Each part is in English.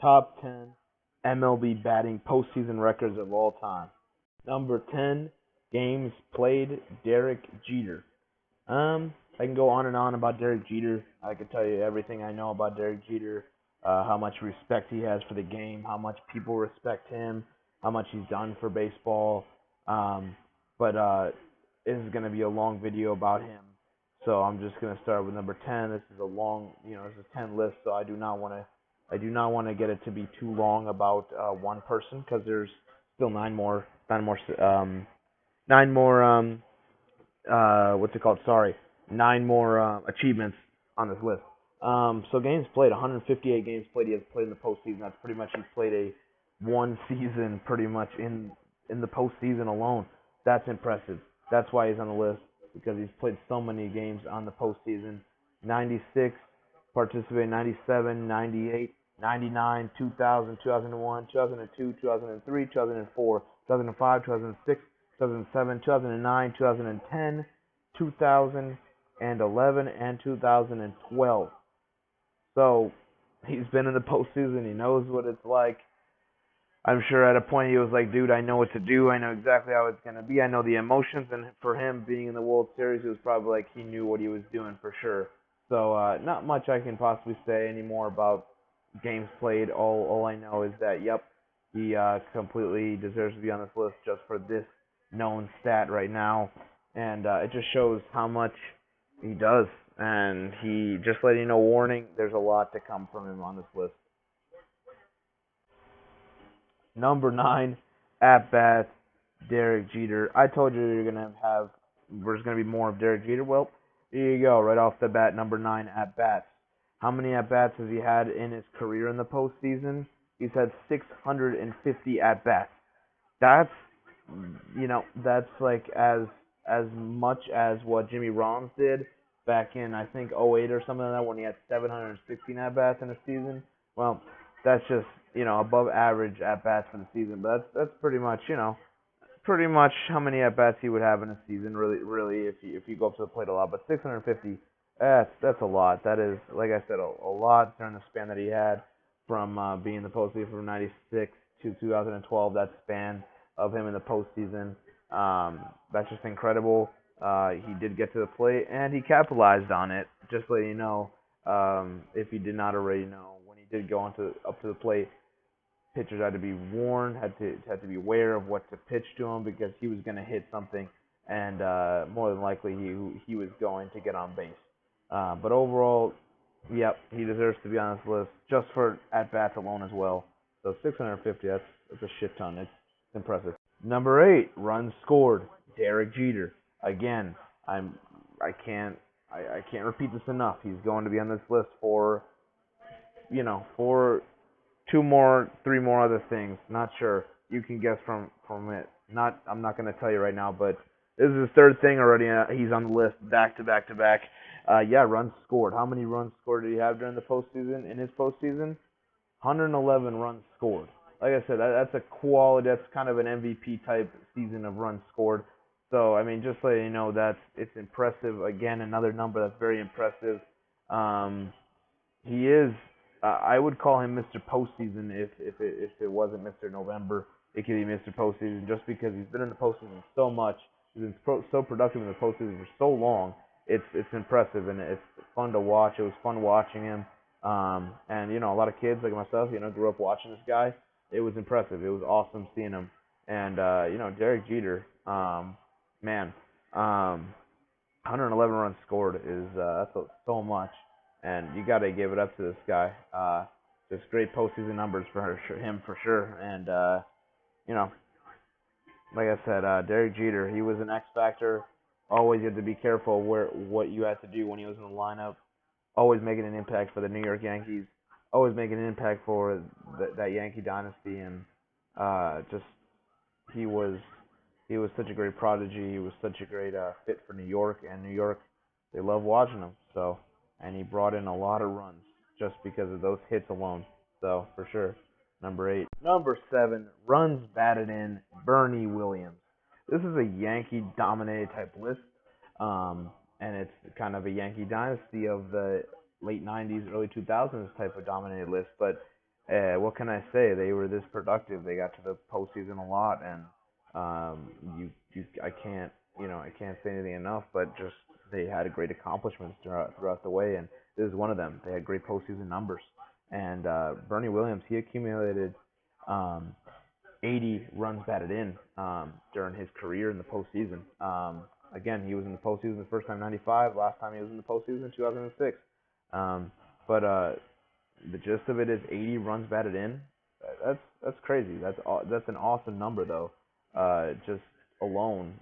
top 10 MLB batting postseason records of all time. Number 10, games played, Derek Jeter. I can go on and on about Derek Jeter. I can tell you everything I know about Derek Jeter, how much respect he has for the game, how much people respect him, how much he's done for baseball. But this is going to be a long video about him. So I'm just going to start with number 10. This is a long, this is a 10 list, so I do not want to get it to be too long about one person because there's still nine more what's it called? Sorry, nine more achievements on this list. So games played, 158 games played. He has played in the postseason. That's pretty much he's played a one season pretty much in the postseason alone. That's impressive. That's why he's on the list because he's played so many games on the postseason. 96 participated, 97, 98, 99, 2000, 2001, 2002, 2003, 2004, 2005, 2006, 2007, 2009, 2010, 2011, and 2012. So he's been in the postseason. He knows what it's like. I'm sure at a point he was like, dude, I know what to do. I know exactly how it's going to be. I know the emotions. And for him being in the World Series, it was probably like he knew what he was doing for sure. So not much I can possibly say anymore about games played. All I know is that, yep, he completely deserves to be on this list just for this known stat right now. And it just shows how much he does. And he, just letting you know, warning, there's a lot to come from him on this list. Number 9, at bats, Derek Jeter. I told you there's gonna be more of Derek Jeter. Well, here you go, right off the bat, number 9, at bats. How many at bats has he had in his career in the postseason? He's had 650 at bats. That's that's like as much as what Jimmy Rollins did back in I think '08 or something like that when he had 716 at bats in a season. Well, that's just above average at bats for the season, but that's pretty much how many at bats he would have in a season. Really, if you go up to the plate a lot, but 650, that's a lot. That is, like I said, a lot during the span that he had from being in the postseason from '96 to 2012. That span of him in the postseason, that's just incredible. He did get to the plate and he capitalized on it. Just letting you know, if you did not already know, when he did go up to the plate, pitchers had to be warned, had to be aware of what to pitch to him because he was going to hit something, and more than likely he was going to get on base. But overall, yep, he deserves to be on this list just for at bats alone as well. So 650, that's a shit ton. It's impressive. Number 8, runs scored, Derek Jeter. Again, I can't repeat this enough. He's going to be on this list for for three more other things. Not sure. You can guess from it. I'm not going to tell you right now, but this is his third thing already. He's on the list back to back to back. Yeah, runs scored. How many runs scored did he have during the postseason? In his postseason, 111 runs scored. Like I said, that's a quality. That's kind of an MVP type season of runs scored. So I mean, just so you know, it's impressive. Again, another number that's very impressive. He is. I would call him Mr. Postseason if it wasn't Mr. November. It could be Mr. Postseason just because he's been in the postseason so much. He's been so productive in the postseason for so long. It's impressive and it's fun to watch. It was fun watching him. And a lot of kids like myself, grew up watching this guy. It was impressive. It was awesome seeing him. And Derek Jeter, man, 111 runs scored is that's so much. And you got to give it up to this guy. Just great postseason numbers for him for sure. And like I said, Derek Jeter, he was an X factor. Always had to be careful what you had to do when he was in the lineup. Always making an impact for the New York Yankees. Always making an impact for that Yankee dynasty. And just he was such a great prodigy. He was such a great fit for New York. And New York, they love watching him. So. And he brought in a lot of runs just because of those hits alone. So, for sure, number 8. Number 7, runs batted in, Bernie Williams. This is a Yankee-dominated type list, and it's kind of a Yankee dynasty of the late 90s, early 2000s type of dominated list. But what what can I say? They were this productive. They got to the postseason a lot, and I can't, I can't say anything enough. But just they had great accomplishments throughout the way, and this is one of them. They had great postseason numbers, and Bernie Williams, he accumulated um, 80 runs batted in during his career in the postseason. Again, he was in the postseason the first time 95. Last time he was in the postseason 2006. But the gist of it is 80 runs batted in. That's crazy. That's an awesome number though. Just alone,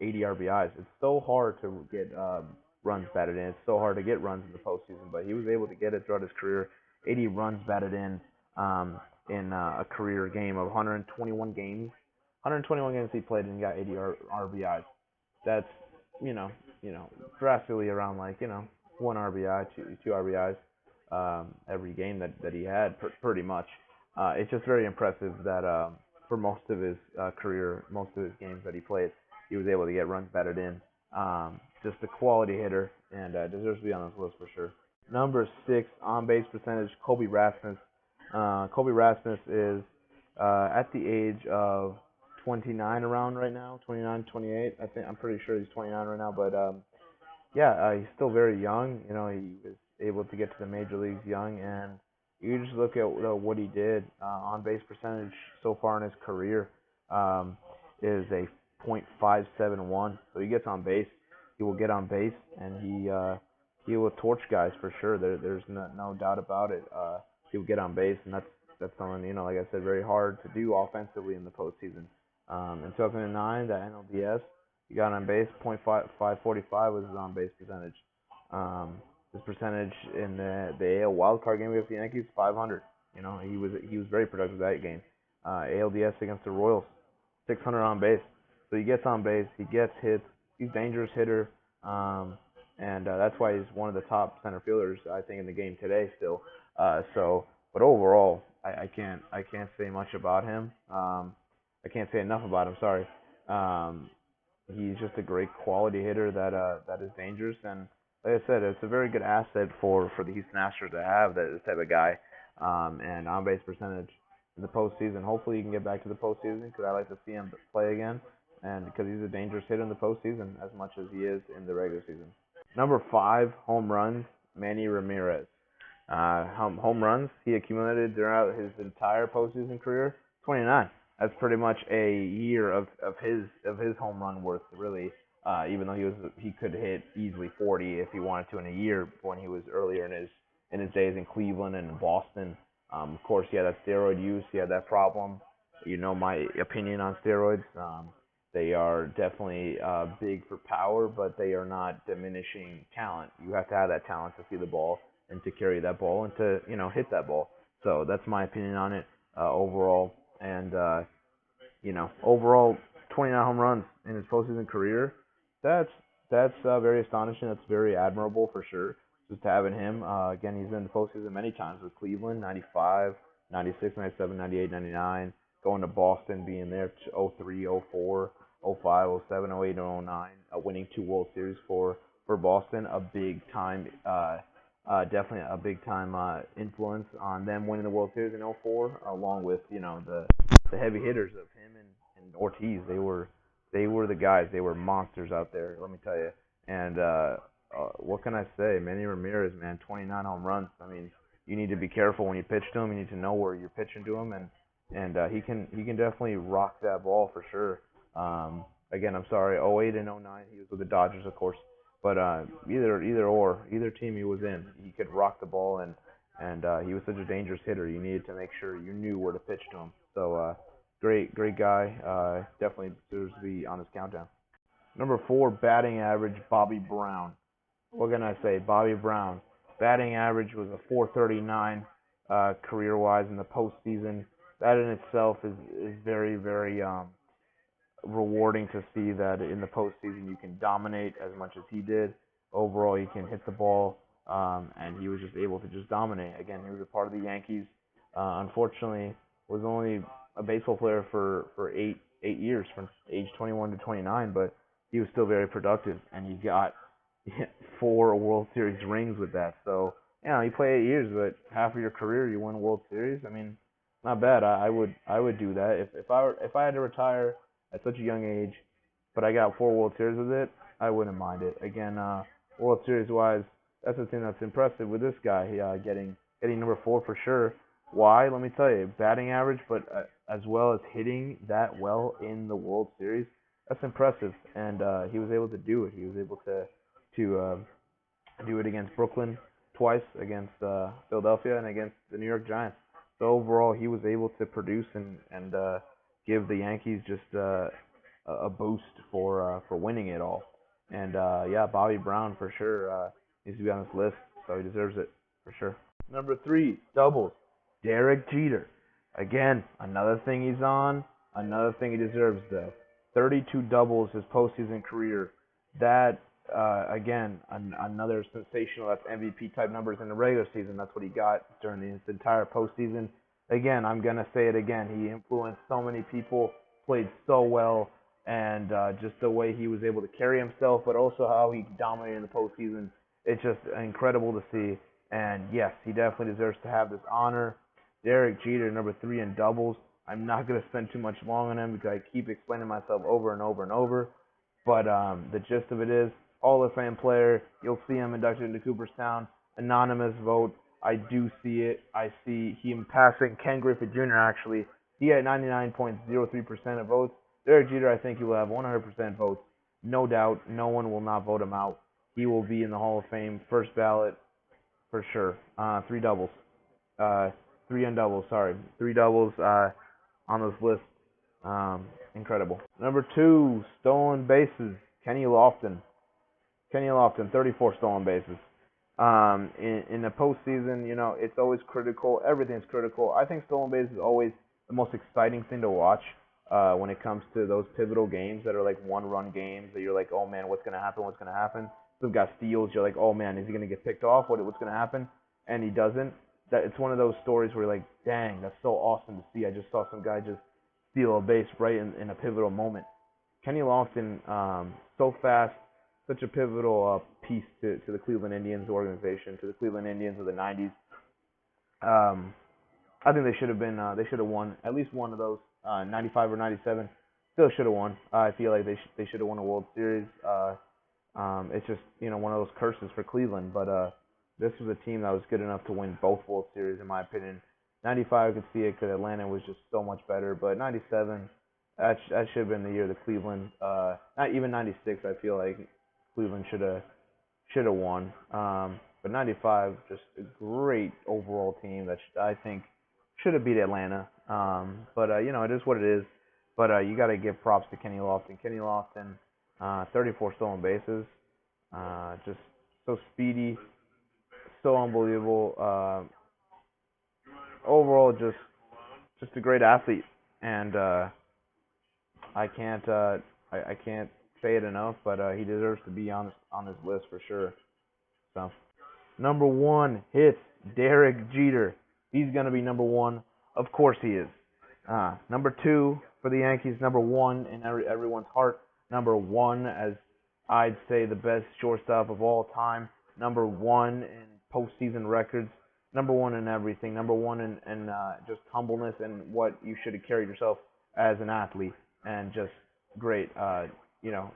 80 RBIs. It's so hard to get runs batted in. It's so hard to get runs in the postseason, but he was able to get it throughout his career. 80 runs batted in a career game of 121 games. 121 games he played and he got 80 RBIs. That's you know drastically around like one RBI, two RBIs every game that he had pretty much. It's just very impressive that for most of his career, most of his games that he played, he was able to get runs batted in. Just a quality hitter and deserves to be on this list for sure. Number 6 on base percentage, Kobe Rasmus. Kobe Rasmus is at the age of 29 around right now, 29, 28. I'm pretty sure he's 29 right now, but yeah, he's still very young. He was able to get to the major leagues young, and you just look at what he did on base percentage so far in his career is a .571. So he gets on base, he will get on base, and he will torch guys for sure. There's no doubt about it. He will get on base, and that's something like I said, very hard to do offensively in the postseason. In 2009, the NLDS, he got on base. .545 was his on base percentage. His percentage in the AL wildcard game against the Yankees, 500. He was very productive that game. ALDS against the Royals, 600 on base. So he gets on base, he gets hits. He's a dangerous hitter, and that's why he's one of the top center fielders I think in the game today still. But overall, I can't say much about him. I can't say enough about him. Sorry. He's just a great quality hitter that is dangerous, and like I said, it's a very good asset for the Houston Astros to have this type of guy. And on base percentage in the postseason. Hopefully, he can get back to the postseason because I like to see him play again, and because he's a dangerous hitter in the postseason as much as he is in the regular season. Number 5, home runs, Manny Ramirez. Home runs he accumulated throughout his entire postseason career, 29. That's pretty much a year of his home run worth, really. Even though he could hit easily 40 if he wanted to in a year when he was earlier in his days in Cleveland and in Boston. Of course, he had that steroid use. He had that problem. You know my opinion on steroids. They are definitely big for power, but they are not diminishing talent. You have to have that talent to see the ball and to carry that ball and to hit that ball. So that's my opinion on it overall. And overall, 29 home runs in his postseason career. That's very astonishing. That's very admirable for sure. Just having him again, he's been in the postseason many times with Cleveland, 95, 96, 97, 98, 99. Going to Boston, being there 03, 04, 05, 07, 08, and 09, winning 2 World Series for Boston. A big time, definitely a big time influence on them winning the World Series in 04, along with the heavy hitters of him and Ortiz. They were the guys. They were monsters out there. Let me tell you. And what can I say? Manny Ramirez, man, 29 home runs. I mean, you need to be careful when you pitch to him. You need to know where you're pitching to him, and he can definitely rock that ball for sure. Again, I'm sorry, 08 and 09, he was with the Dodgers, of course. But either team he was in, he could rock the ball, and he was such a dangerous hitter. You needed to make sure you knew where to pitch to him. So great guy. Definitely deserves to be on his countdown. Number 4, batting average, Bobby Brown. What can I say? Bobby Brown. Batting average was a .439 career-wise in the postseason. That in itself is very, very rewarding to see that in the postseason you can dominate as much as he did. Overall, he can hit the ball, and he was just able to just dominate. Again, he was a part of the Yankees. Unfortunately, was only a baseball player for 8 years, from age 21 to 29, but he was still very productive, and he got 4 World Series rings with that. So, he played 8 years, but half of your career you won a World Series. I mean, Not bad. I would do that if I had to retire at such a young age, but I got 4 World Series with it. I wouldn't mind it. Again, World Series wise, that's the thing that's impressive with this guy. Getting number 4 for sure. Why? Let me tell you, batting average, but as well as hitting that well in the World Series, that's impressive. And he was able to do it. He was able to do it against Brooklyn twice, against Philadelphia, and against the New York Giants. So overall, he was able to produce and give the Yankees just a boost for winning it all. And yeah, Bobby Brown for sure needs to be on this list, so he deserves it for sure. Number 3, doubles. Derek Jeter. Again, another thing he's on, another thing he deserves though. 32 doubles his postseason career. That again, another sensational. That's MVP type numbers in the regular season. That's what he got during the entire postseason. Again, I'm gonna say it again. He influenced so many people, played so well, and just the way he was able to carry himself, but also how he dominated in the postseason. It's just incredible to see. And yes, he definitely deserves to have this honor. Derek Jeter, number 3 in doubles. I'm not gonna spend too much long on him because I keep explaining myself over and over and over. But the gist of it is, Hall of Fame player. You'll see him inducted into Cooperstown. Anonymous vote. I do see it. I see him passing Ken Griffey Jr. Actually, he had 99.03% of votes. Derek Jeter, I think he will have 100% votes. No doubt. No one will not vote him out. He will be in the Hall of Fame, first ballot for sure. 3 doubles. Uh, 3 doubles. Sorry, 3 doubles on this list. Incredible. Number 2, stolen bases. Kenny Lofton. 34 stolen bases. In the postseason, it's always critical. Everything's critical. I think stolen bases is always the most exciting thing to watch when it comes to those pivotal games that are like one-run games that you're like, oh man, what's gonna happen? What's gonna happen? Some guy steals. You're like, oh man, is he gonna get picked off? What's gonna happen? And he doesn't. That it's one of those stories where you're like, dang, that's so awesome to see. I just saw some guy just steal a base right in a pivotal moment. Kenny Lofton, so fast, such a pivotal piece to the Cleveland Indians organization, to the Cleveland Indians of the '90s. Um, I think they should have won at least one of those, '95 or '97. Still should have won. I feel like they should have won a World Series. It's just one of those curses for Cleveland, but this was a team that was good enough to win both World Series in my opinion. '95 I could see it because Atlanta was just so much better, but '97 that should have been the year the Cleveland. Not even '96. I feel like Cleveland should have won. But '95 just a great overall team that I think should have beat Atlanta. But it is what it is. But you got to give props to Kenny Lofton. Kenny Lofton, 34 stolen bases, just so speedy, so unbelievable. Overall, just a great athlete, and I can't I can't say it enough, but he deserves to be on this list for sure. So number 1 hits Derek Jeter. He's gonna be number 1. Of course he is. Number 2 for the Yankees. Number 1 in everyone's heart. Number 1 as I'd say the best shortstop of all time. Number 1 in postseason records. Number 1 in everything. Number 1 in just humbleness and what you should have carried yourself as an athlete. And just great.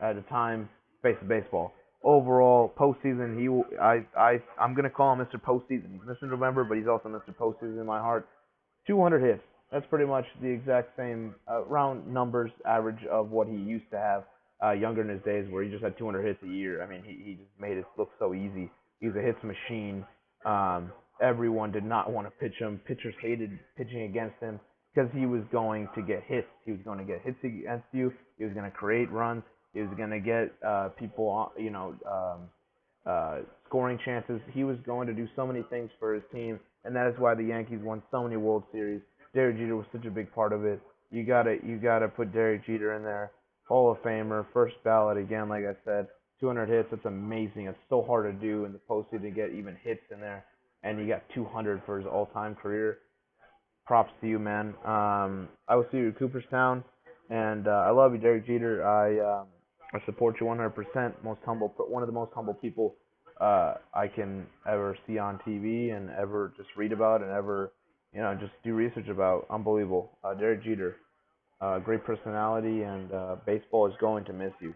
At the time, face of baseball. Overall, postseason, I'm gonna call him Mr. Postseason. He's Mr. November, but he's also Mr. Postseason in my heart. 200 hits. That's pretty much the exact same round numbers average of what he used to have younger in his days, where he just had 200 hits a year. I mean, he just made it look so easy. He's a hits machine. Everyone did not want to pitch him. Pitchers hated pitching against him because he was going to get hits. He was going to get hits against you. He was going to create runs. He was going to get people, scoring chances. He was going to do so many things for his team, and that is why the Yankees won so many World Series. Derek Jeter was such a big part of it. You gotta put Derek Jeter in there. Hall of Famer, first ballot again, like I said. 200 hits, that's amazing. It's so hard to do in the postseason to get even hits in there, and you got 200 for his all-time career. Props to you, man. I will see you at Cooperstown, and I love you, Derek Jeter. I support you 100%. One of the most humble people I can ever see on TV and ever just read about and ever just do research about. Unbelievable. Derek Jeter, great personality, and baseball is going to miss you.